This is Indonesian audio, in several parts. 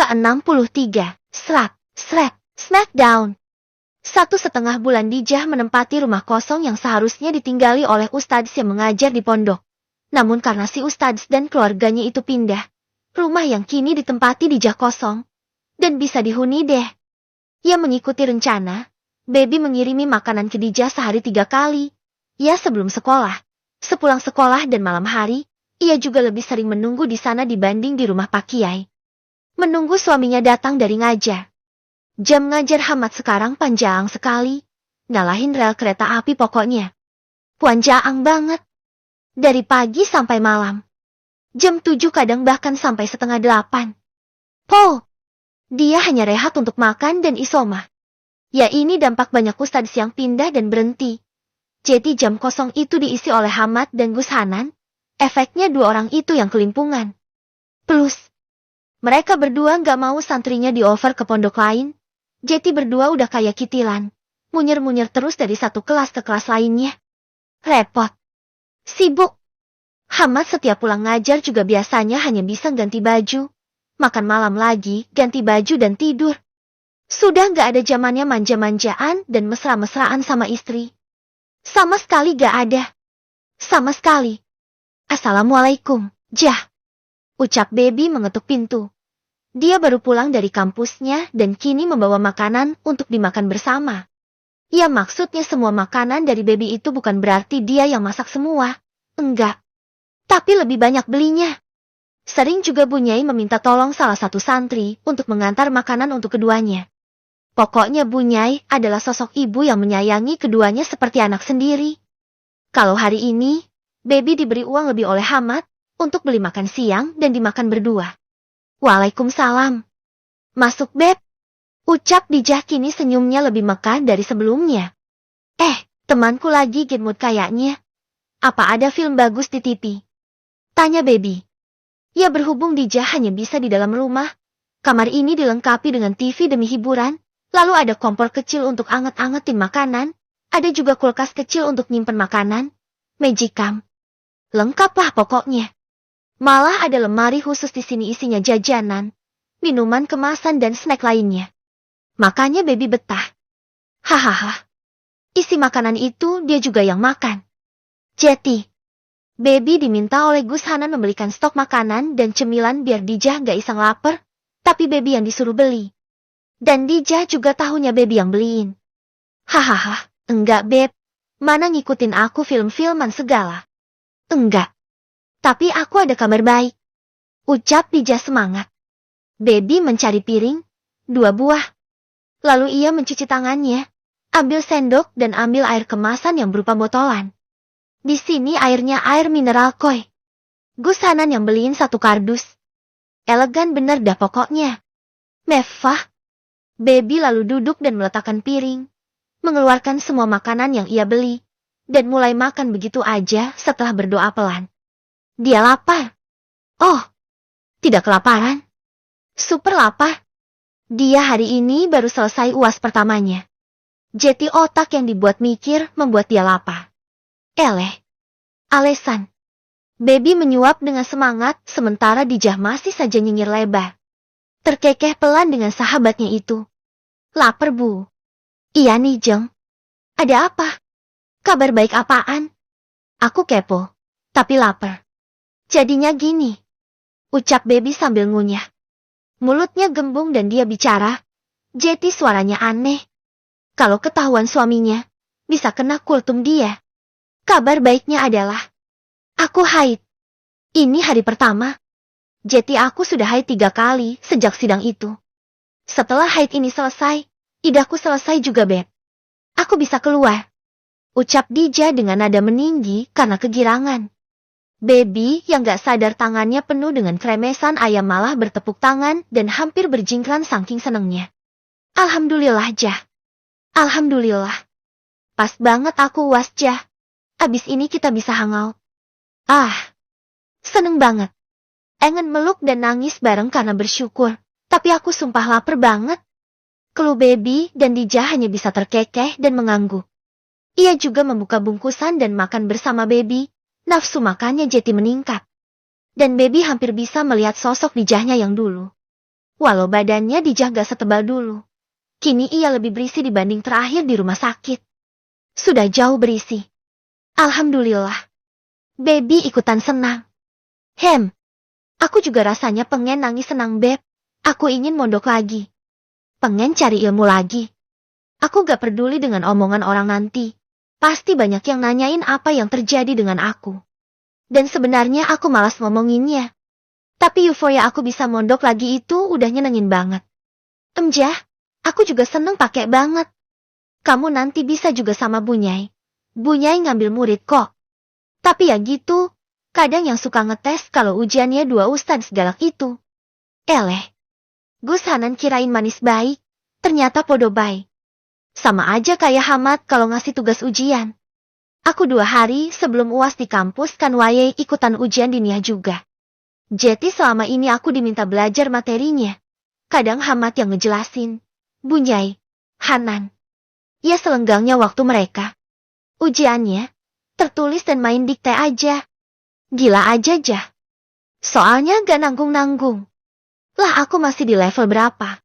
Ke-63. Smackdown. 1,5 bulan Dijah menempati rumah kosong yang seharusnya ditinggali oleh Ustadz yang mengajar di pondok. Namun karena si Ustadz dan keluarganya itu pindah, rumah yang kini ditempati Dijah kosong. Dan bisa dihuni deh. Ia mengikuti rencana, Baby mengirimi makanan ke Dijah sehari 3 kali. Ya sebelum sekolah, sepulang sekolah dan malam hari, ia juga lebih sering menunggu di sana dibanding di rumah Pak Kiai. Menunggu suaminya datang dari ngajar. Jam ngajar Hamad sekarang panjang sekali. Ngalahin rel kereta api pokoknya. Panjang banget. Dari pagi sampai malam. Jam 7 kadang bahkan sampai setengah 8. Dia hanya rehat untuk makan dan isomah. Ya ini dampak banyak ustadz yang pindah dan berhenti. Jadi jam kosong itu diisi oleh Hamad dan Gus Hanan. Efeknya 2 orang itu yang kelimpungan. Plus, mereka berdua gak mau santrinya diover ke pondok lain. Jadi berdua udah kayak kitilan. Munyer-munyer terus dari satu kelas ke kelas lainnya. Repot. Sibuk. Hamad setiap pulang ngajar juga biasanya hanya bisa ganti baju. Makan malam lagi, ganti baju dan tidur. Sudah gak ada zamannya manja-manjaan dan mesra-mesraan sama istri. Sama sekali gak ada. Sama sekali. Assalamualaikum, Jah. Ucap Baby mengetuk pintu. Dia baru pulang dari kampusnya dan kini membawa makanan untuk dimakan bersama. Ya maksudnya semua makanan dari Baby itu bukan berarti dia yang masak semua. Enggak. Tapi lebih banyak belinya. Sering juga Bunyai meminta tolong salah satu santri untuk mengantar makanan untuk keduanya. Pokoknya Bunyai adalah sosok ibu yang menyayangi keduanya seperti anak sendiri. Kalau hari ini, Baby diberi uang lebih oleh Hamad untuk beli makan siang dan dimakan berdua. Waalaikumsalam. Masuk Beb. Ucap Dijah kini senyumnya lebih mekar dari sebelumnya. Temanku lagi get mood kayaknya. Apa ada film bagus di TV? Tanya Baby. Ya berhubung Dijah hanya bisa di dalam rumah. Kamar ini dilengkapi dengan TV demi hiburan. Lalu ada kompor kecil untuk anget-angetin makanan. Ada juga kulkas kecil untuk nyimpen makanan. Magicam. Lengkap lah pokoknya. Malah ada lemari khusus di sini isinya jajanan, minuman kemasan dan snack lainnya. Makanya Baby betah. Hahaha. Isi makanan itu dia juga yang makan. Jadi, Baby diminta oleh Gus Hanan membelikan stok makanan dan cemilan biar Dijah gak iseng lapar, tapi Baby yang disuruh beli. Dan Dijah juga tahunya Baby yang beliin. Hahaha, enggak Beb. Mana ngikutin aku film-filman segala. Enggak. Tapi aku ada kabar baik. Ucap Dijah semangat. Baby mencari piring, 2 buah. Lalu ia mencuci tangannya, ambil sendok dan ambil air kemasan yang berupa botolan. Di sini airnya air mineral koi. Gus Hanan yang beliin 1 kardus. Elegan bener dah pokoknya. Mewah. Baby lalu duduk dan meletakkan piring. Mengeluarkan semua makanan yang ia beli. Dan mulai makan begitu aja setelah berdoa pelan. Dia lapar. Tidak kelaparan. Super lapar. Dia hari ini baru selesai UAS pertamanya. Jadi otak yang dibuat mikir membuat dia lapar. Alesan. Baby menyuap dengan semangat sementara Dijah masih saja nyengir lebar. Terkekeh pelan dengan sahabatnya itu. Lapar Bu. Iya nih Jeng. Ada apa? Kabar baik apaan? Aku kepo. Tapi lapar. Jadinya gini. Ucap Baby sambil ngunyah. Mulutnya gembung dan dia bicara. Jadi suaranya aneh. Kalau ketahuan suaminya, bisa kena kultum dia. Kabar baiknya adalah, aku haid. Ini hari pertama. Jadi aku sudah haid 3 kali sejak sidang itu. Setelah haid ini selesai, idahku selesai juga Beb. Aku bisa keluar. Ucap Dijah dengan nada meninggi karena kegirangan. Baby yang gak sadar tangannya penuh dengan kremesan ayam malah bertepuk tangan dan hampir berjingkran saking senengnya. Alhamdulillah Jah. Alhamdulillah. Pas banget aku UAS Jah. Abis ini kita bisa hangout. Seneng banget. Engen meluk dan nangis bareng karena bersyukur. Tapi aku sumpah lapar banget. Keluh Baby dan Dijah hanya bisa terkekeh dan mengangguk. Ia juga membuka bungkusan dan makan bersama Baby. Nafsu makannya jadi meningkat. Dan Baby hampir bisa melihat sosok Dijahnya yang dulu. Walau badannya Dijah gak setebal dulu. Kini ia lebih berisi dibanding terakhir di rumah sakit. Sudah jauh berisi. Alhamdulillah. Baby ikutan senang. Aku juga rasanya pengen nangis senang, Beb. Aku ingin mondok lagi. Pengen cari ilmu lagi. Aku gak peduli dengan omongan orang nanti. Pasti banyak yang nanyain apa yang terjadi dengan aku. Dan sebenarnya aku malas ngomonginnya. Tapi euforia aku bisa mondok lagi itu udah nyenengin banget. Emjah, aku juga seneng pakai banget. Kamu nanti bisa juga sama Bunyai. Bunyai ngambil murid kok. Tapi ya gitu, kadang yang suka ngetes kalau ujiannya dua ustadz galak itu. Gus Hanan kirain manis baik, ternyata podo baik. Sama aja kayak Hamad kalau ngasih tugas ujian. Aku 2 hari sebelum UAS di kampus kan wae ikutan ujian diniyah juga. Jadi selama ini aku diminta belajar materinya. Kadang Hamad yang ngejelasin. Bunyai, Hanan. Ya selenggangnya waktu mereka. Ujiannya, tertulis dan main dikte aja. Gila aja Jah. Soalnya gak nanggung-nanggung. Lah aku masih di level berapa?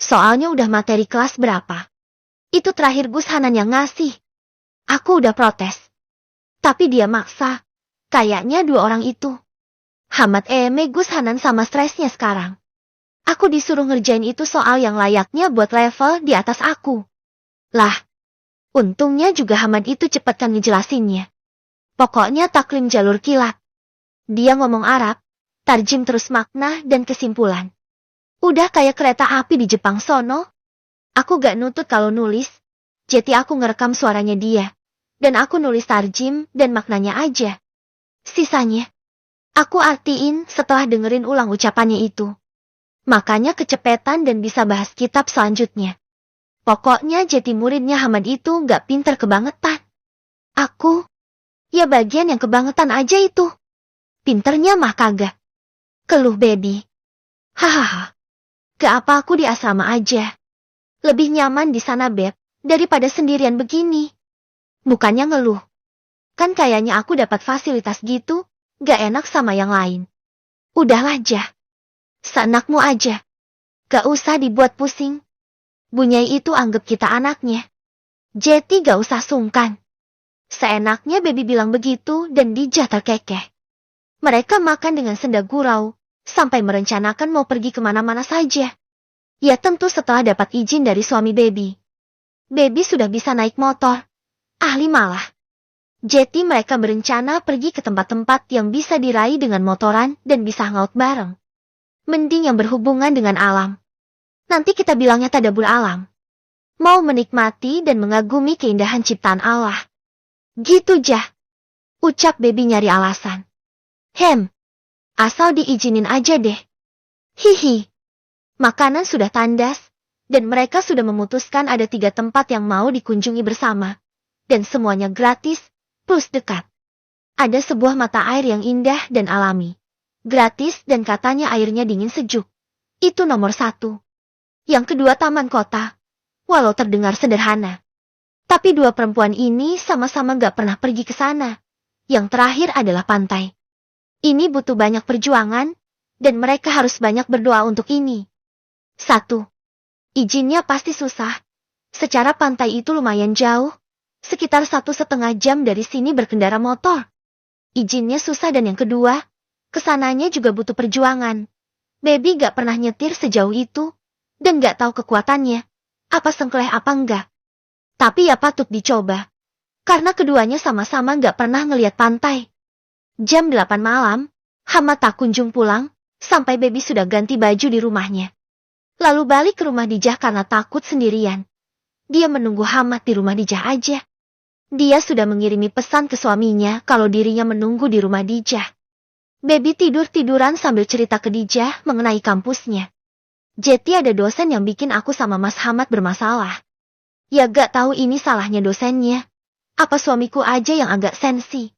Soalnya udah materi kelas berapa? Itu terakhir Gus Hanan yang ngasih. Aku udah protes. Tapi dia maksa. Kayaknya 2 orang itu. Hamad Gus Hanan sama stresnya sekarang. Aku disuruh ngerjain itu soal yang layaknya buat level di atas aku. Lah. Untungnya juga Hamad itu cepet kan ngejelasinnya. Pokoknya taklim jalur kilat. Dia ngomong Arab, tarjim terus makna dan kesimpulan. Udah kayak kereta api di Jepang sono. Aku gak nutut kalau nulis, jadi aku ngerekam suaranya dia. Dan aku nulis tarjim dan maknanya aja. Sisanya, aku artiin setelah dengerin ulang ucapannya itu. Makanya kecepetan dan bisa bahas kitab selanjutnya. Pokoknya jadi muridnya Hamad itu gak pinter kebangetan. Aku, ya bagian yang kebangetan aja itu. Pinternya mah kagak. Keluh baby. Hahaha. Gak apa aku di asrama aja. Lebih nyaman di sana Beb, daripada sendirian begini. Bukannya ngeluh. Kan kayaknya aku dapat fasilitas gitu, gak enak sama yang lain. Udahlah Jah. Seenakmu aja. Gak usah dibuat pusing. Bunyai itu anggap kita anaknya. Jadi gak usah sungkan. Seenaknya Baby bilang begitu dan Dijah terkekeh. Mereka makan dengan senda gurau, sampai merencanakan mau pergi kemana-mana saja. Ya tentu setelah dapat izin dari suami Baby. Baby sudah bisa naik motor. Ahli malah. Jadi mereka berencana pergi ke tempat-tempat yang bisa diraih dengan motoran dan bisa hangout bareng. Mending yang berhubungan dengan alam. Nanti kita bilangnya tadabur alam. Mau menikmati dan mengagumi keindahan ciptaan Allah. Gitu Jah. Ucap Baby nyari alasan. Asal diizinin aja deh. Hihi. Makanan sudah tandas, dan mereka sudah memutuskan ada 3 tempat yang mau dikunjungi bersama. Dan semuanya gratis, plus dekat. Ada sebuah mata air yang indah dan alami. Gratis dan katanya airnya dingin sejuk. Itu nomor 1. Yang kedua taman kota. Walau terdengar sederhana. Tapi 2 perempuan ini sama-sama gak pernah pergi ke sana. Yang terakhir adalah pantai. Ini butuh banyak perjuangan, dan mereka harus banyak berdoa untuk ini. 1. Izinnya pasti susah. Secara pantai itu lumayan jauh, sekitar 1,5 jam dari sini berkendara motor. Izinnya susah dan yang kedua, kesananya juga butuh perjuangan. Baby gak pernah nyetir sejauh itu, dan gak tahu kekuatannya, apa sengkleh apa enggak. Tapi ya patut dicoba, karena keduanya sama-sama gak pernah ngeliat pantai. Jam 8 malam, Hamad tak kunjung pulang, sampai Baby sudah ganti baju di rumahnya. Lalu balik ke rumah Dijah karena takut sendirian. Dia menunggu Hamad di rumah Dijah aja. Dia sudah mengirimi pesan ke suaminya kalau dirinya menunggu di rumah Dijah. Baby tidur-tiduran sambil cerita ke Dijah mengenai kampusnya. Jadi ada dosen yang bikin aku sama Mas Hamad bermasalah. Ya gak tahu ini salahnya dosennya. Apa suamiku aja yang agak sensi.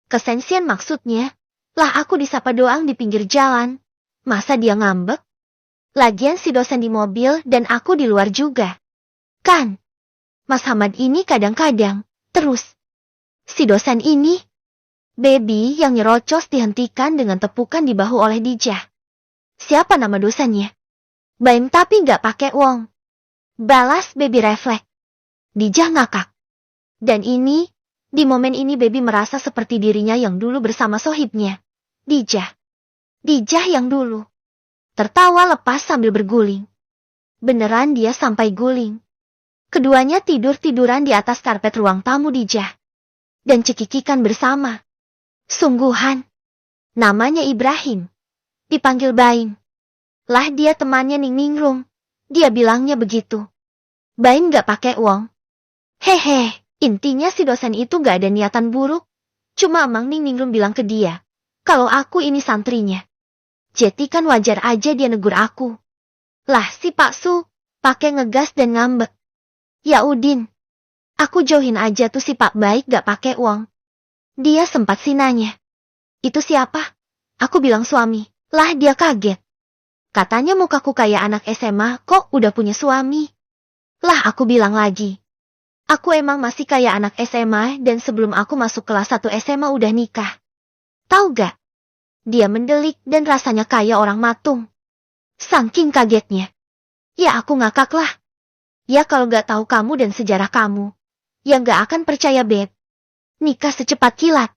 Kesensian maksudnya? Lah aku disapa doang di pinggir jalan. Masa dia ngambek? Lagian si dosen di mobil dan aku di luar juga. Kan? Mas Hamad ini kadang-kadang, terus. Si dosen ini, Baby yang nyerocos dihentikan dengan tepukan di bahu oleh Dijah. Siapa nama dosennya? Baim tapi nggak pakai uang. Balas Baby refleks. Dijah ngakak. Dan di momen ini Baby merasa seperti dirinya yang dulu bersama sohibnya. Dijah yang dulu. Tertawa lepas sambil berguling. Beneran dia sampai guling. Keduanya tidur-tiduran di atas karpet ruang tamu Dijah. Dan cekikikan bersama. Sungguhan. Namanya Ibrahim. Dipanggil Baim. Lah dia temannya Ningningrum. Dia bilangnya begitu. Baim gak pakai uang. Hehe, intinya si dosen itu gak ada niatan buruk. Cuma Mang Ningningrum bilang ke dia. Kalau aku ini santrinya. Jadi kan wajar aja dia negur aku. Lah si Pak Su, pakai ngegas dan ngambek. Ya Udin. Aku jauhin aja tuh si Pak Baik gak pakai uang. Dia sempat sih nanya. Itu siapa? Aku bilang suami. Lah dia kaget. Katanya mukaku kayak anak SMA kok udah punya suami. Lah aku bilang lagi. Aku emang masih kayak anak SMA dan sebelum aku masuk kelas 1 SMA udah nikah. Tahu gak? Dia mendelik dan rasanya kayak orang matung. Saking kagetnya. Ya aku ngakak lah. Ya kalau gak tahu kamu dan sejarah kamu. Ya gak akan percaya Beb. Nikah secepat kilat.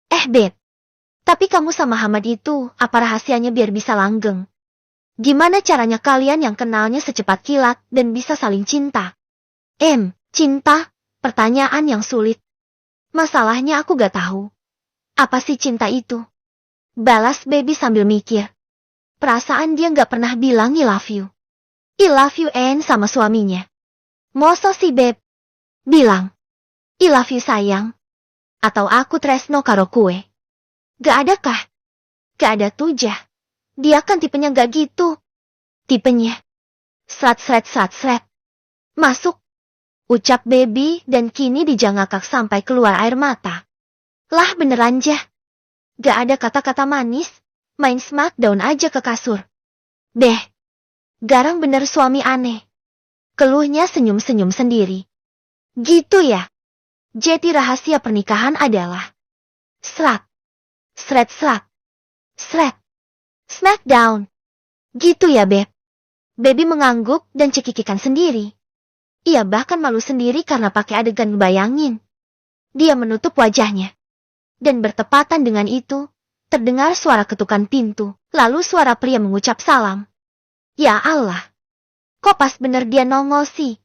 Beb. Tapi kamu sama Hamad itu apa rahasianya biar bisa langgeng? Gimana caranya kalian yang kenalnya secepat kilat dan bisa saling cinta? Cinta? Pertanyaan yang sulit. Masalahnya aku gak tahu. Apa sih cinta itu? Balas Baby sambil mikir. Perasaan dia gak pernah bilang I love you. I love you sama suaminya. Moso si Beb? Bilang. I love you sayang. Atau aku tresno karo kue. Gak ada kah? Gak ada tuh Jah. Dia kan tipenya gak gitu. Tipenya. Srat. Masuk. Ucap Baby dan kini Dijah ngakak sampai keluar air mata. Lah beneran Jah. Gak ada kata-kata manis, main smackdown aja ke kasur. Beh, garang bener suami aneh. Keluhnya senyum-senyum sendiri. Gitu ya. Jadi rahasia pernikahan adalah srat. Smackdown. Gitu ya Beb. Baby mengangguk dan cekikikan sendiri. Ia bahkan malu sendiri karena pakai adegan bayangin. Dia menutup wajahnya. Dan bertepatan dengan itu, terdengar suara ketukan pintu, lalu suara pria mengucap salam. Ya Allah, kok pas bener dia nongol sih?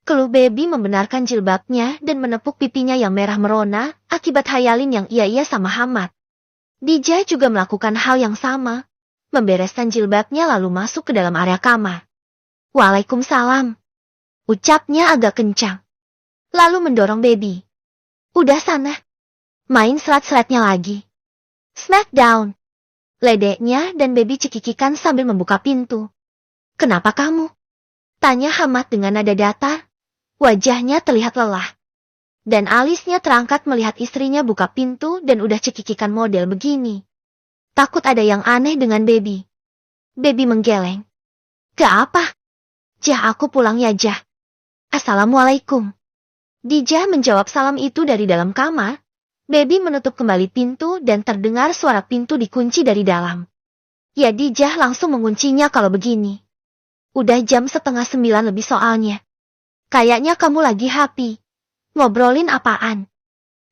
Keluh Baby membenarkan jilbabnya dan menepuk pipinya yang merah merona akibat hayalin yang iya sama Hamad. Dijah juga melakukan hal yang sama, membereskan jilbabnya lalu masuk ke dalam area kamar. Waalaikumsalam. Ucapnya agak kencang. Lalu mendorong Baby. Udah sana. Main serat-seratnya lagi. Smackdown. Ledeknya dan Baby cekikikan sambil membuka pintu. Kenapa kamu? Tanya Hamad dengan nada datar. Wajahnya terlihat lelah. Dan alisnya terangkat melihat istrinya buka pintu dan udah cekikikan model begini. Takut ada yang aneh dengan Baby. Baby menggeleng. Gak apa. Jah aku pulang ya Jah. Assalamualaikum. Dijah menjawab salam itu dari dalam kamar. Baby menutup kembali pintu dan terdengar suara pintu dikunci dari dalam. Ya Dijah langsung menguncinya kalau begini. Udah jam 8:30 lebih soalnya. Kayaknya kamu lagi happy. Ngobrolin apaan?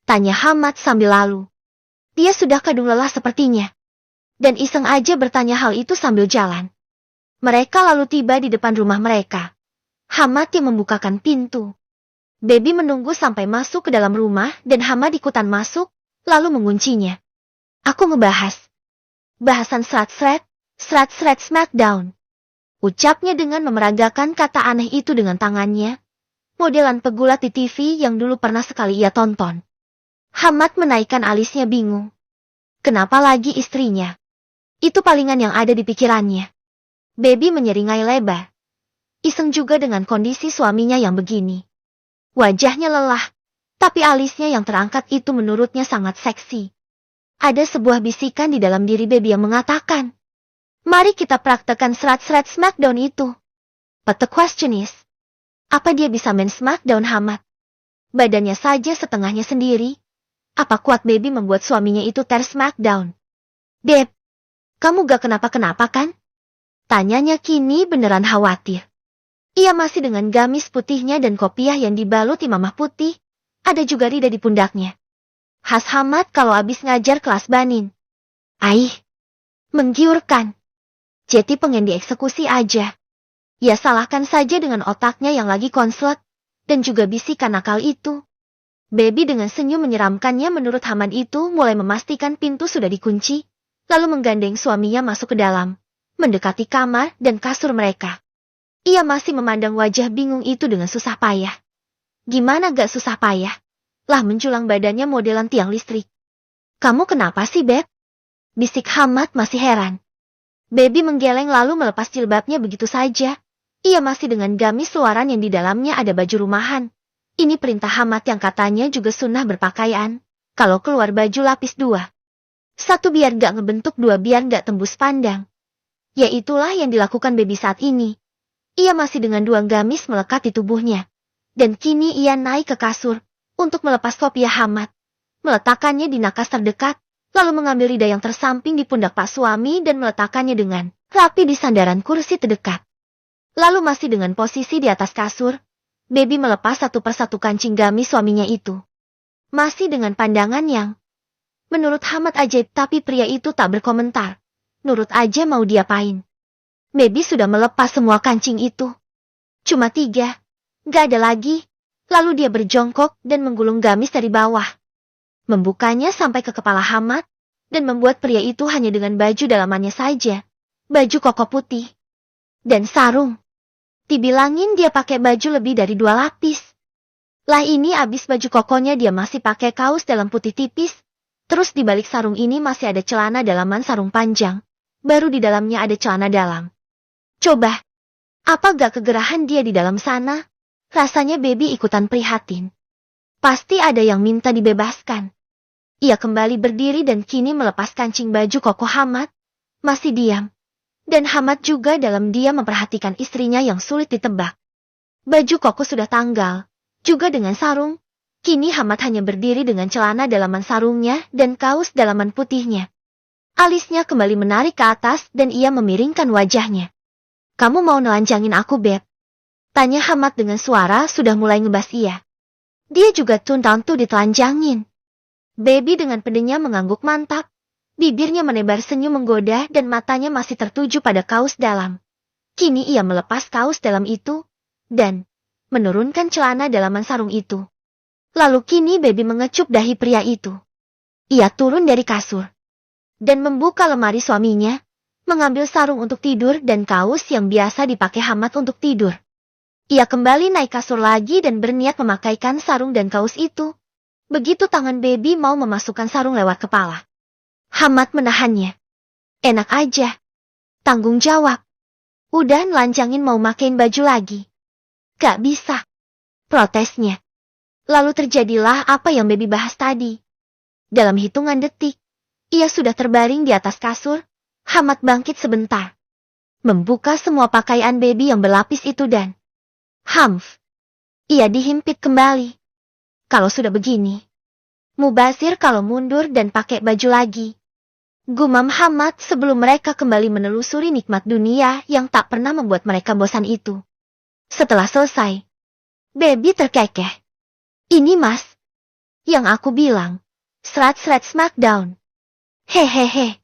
Tanya Hamad sambil lalu. Dia sudah kadung lelah sepertinya. Dan iseng aja bertanya hal itu sambil jalan. Mereka lalu tiba di depan rumah mereka. Hamad yang membukakan pintu. Baby menunggu sampai masuk ke dalam rumah dan Hamad ikutan masuk, lalu menguncinya. Aku ngebahas. Bahasan srat smackdown. Ucapnya dengan memeragakan kata aneh itu dengan tangannya. Modelan pegulat di TV yang dulu pernah sekali ia tonton. Hamad menaikkan alisnya bingung. Kenapa lagi istrinya? Itu palingan yang ada di pikirannya. Baby menyeringai lebar. Iseng juga dengan kondisi suaminya yang begini. Wajahnya lelah, tapi alisnya yang terangkat itu menurutnya sangat seksi. Ada sebuah bisikan di dalam diri Baby yang mengatakan, mari kita praktekkan serat-serat smackdown itu. But the question is, apa dia bisa main smackdown Hamad? Badannya saja setengahnya sendiri. Apa kuat Baby membuat suaminya itu ter smackdown? Beb, kamu gak kenapa-kenapa kan? Tanyanya kini beneran khawatir. Ia masih dengan gamis putihnya dan kopiah yang dibalut imamah putih. Ada juga rida di pundaknya. Khas Hamad kalau abis ngajar kelas banin. Aih, menggiurkan. Jeti pengen dieksekusi aja. Ya salahkan saja dengan otaknya yang lagi konslet. Dan juga bisikan nakal itu. Baby dengan senyum menyeramkannya menurut Hamad itu mulai memastikan pintu sudah dikunci. Lalu menggandeng suaminya masuk ke dalam. Mendekati kamar dan kasur mereka. Ia masih memandang wajah bingung itu dengan susah payah. Gimana gak susah payah? Lah menjulang badannya modelan tiang listrik. Kamu kenapa sih, Beb? Bisik Hamad masih heran. Baby menggeleng lalu melepas jilbabnya begitu saja. Ia masih dengan gamis luaran yang di dalamnya ada baju rumahan. Ini perintah Hamad yang katanya juga sunnah berpakaian. Kalau keluar baju lapis 2. 1 biar gak ngebentuk, 2 biar gak tembus pandang. Ya itulah yang dilakukan Baby saat ini. Ia masih dengan 2 gamis melekat di tubuhnya. Dan kini ia naik ke kasur untuk melepas kopiah Hamad. Meletakkannya di nakas terdekat, lalu mengambil rida yang tersamping di pundak pak suami dan meletakkannya dengan rapi di sandaran kursi terdekat. Lalu masih dengan posisi di atas kasur, Baby melepas satu persatu kancing gamis suaminya itu. Masih dengan pandangan yang menurut Hamad ajaib, tapi pria itu tak berkomentar. Nurut aja mau diapain. Baby sudah melepas semua kancing itu. Cuma 3. Gak ada lagi. Lalu dia berjongkok dan menggulung gamis dari bawah. Membukanya sampai ke kepala Hamad. Dan membuat pria itu hanya dengan baju dalamannya saja. Baju koko putih. Dan sarung. Dibilangin dia pakai baju lebih dari 2 lapis. Lah ini abis baju kokonya dia masih pakai kaos dalam putih tipis. Terus di balik sarung ini masih ada celana dalaman sarung panjang. Baru di dalamnya ada celana dalam. Coba. Apa gak kegerahan dia di dalam sana? Rasanya Baby ikutan prihatin. Pasti ada yang minta dibebaskan. Ia kembali berdiri dan kini melepas kancing baju koko Hamad. Masih diam. Dan Hamad juga dalam diam memperhatikan istrinya yang sulit ditebak. Baju koko sudah tanggal. Juga dengan sarung. Kini Hamad hanya berdiri dengan celana dalaman sarungnya dan kaos dalaman putihnya. Alisnya kembali menarik ke atas dan ia memiringkan wajahnya. Kamu mau nelanjangin aku, Beb? Tanya Hamad dengan suara sudah mulai ngebas ia. Dia juga tuh ditelanjangin. Baby dengan pedenya mengangguk mantap. Bibirnya menebar senyum menggoda dan matanya masih tertuju pada kaos dalam. Kini ia melepas kaos dalam itu dan menurunkan celana dalaman sarung itu. Lalu kini Baby mengecup dahi pria itu. Ia turun dari kasur dan membuka lemari suaminya, mengambil sarung untuk tidur dan kaos yang biasa dipakai Hamad untuk tidur. Ia kembali naik kasur lagi dan berniat memakaikan sarung dan kaos itu. Begitu tangan Baby mau memasukkan sarung lewat kepala, Hamad menahannya. Enak aja. Tanggung jawab. Udah nelanjangin mau makein baju lagi. Gak bisa. Protesnya. Lalu terjadilah apa yang Baby bahas tadi. Dalam hitungan detik, ia sudah terbaring di atas kasur. Hamad bangkit sebentar. Membuka semua pakaian Baby yang berlapis itu dan ia dihimpit kembali. Kalau sudah begini, mubazir kalau mundur dan pakai baju lagi. Gumam Hamad sebelum mereka kembali menelusuri nikmat dunia yang tak pernah membuat mereka bosan itu. Setelah selesai, Baby terkekeh. Ini mas, yang aku bilang, serat-serat smackdown. Hehehe.